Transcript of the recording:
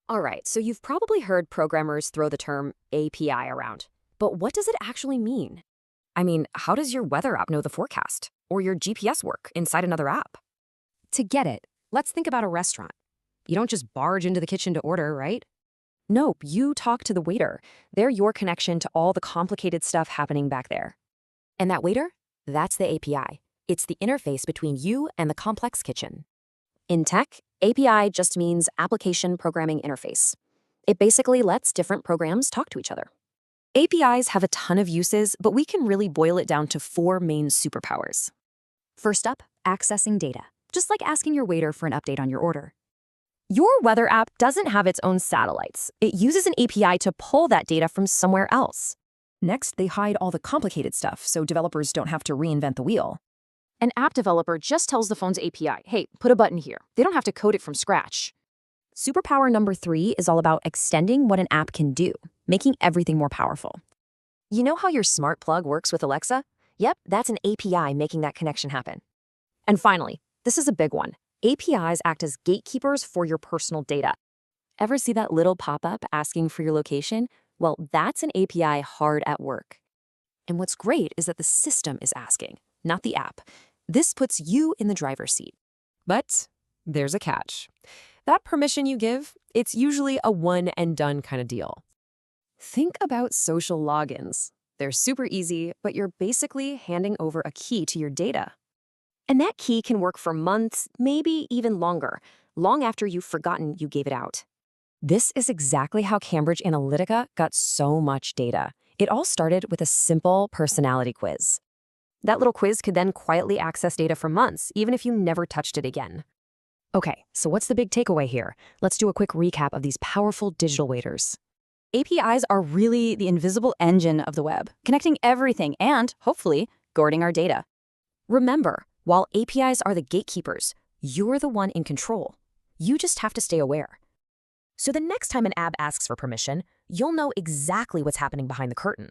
All right, so you've probably heard programmers throw the term API around. But what does it actually mean? I mean, how does your weather app know the forecast? Or your GPS work inside another app? To get it, let's think about a restaurant. You don't just barge into the kitchen to order, right? Nope, you talk to the waiter. They're your connection to all the complicated stuff happening back there. And that waiter? That's the API. It's the interface between you and the complex kitchen. In tech, API just means Application Programming Interface. It basically lets different programs talk to each other. APIs have a ton of uses, but we can really boil it down to four main superpowers. First up, accessing data, just like asking your waiter for an update on your order. Your weather app doesn't have its own satellites. It uses an API to pull that data from somewhere else. Next, they hide all the complicated stuff so developers don't have to reinvent the wheel. An app developer just tells the phone's API, hey, put a button here. They don't have to code it from scratch. Superpower number 3 is all about extending what an app can do, making everything more powerful. You know how your smart plug works with Alexa? Yep, that's an API making that connection happen. And finally, this is a big one. APIs act as gatekeepers for your personal data. Ever see that little pop-up asking for your location? Well, that's an API hard at work. And what's great is that the system is asking, not the app. This puts you in the driver's seat. But there's a catch. That permission you give, it's usually a one-and-done kind of deal. Think about social logins. They're super easy, but you're basically handing over a key to your data. And that key can work for months, maybe even longer, long after you've forgotten you gave it out. This is exactly how Cambridge Analytica got so much data. It all started with a simple personality quiz. That little quiz could then quietly access data for months, even if you never touched it again. Okay, so what's the big takeaway here? Let's do a quick recap of these powerful digital waiters. APIs are really the invisible engine of the web, connecting everything and, hopefully, guarding our data. Remember, while APIs are the gatekeepers, you're the one in control. You just have to stay aware. So the next time an app asks for permission, you'll know exactly what's happening behind the curtain.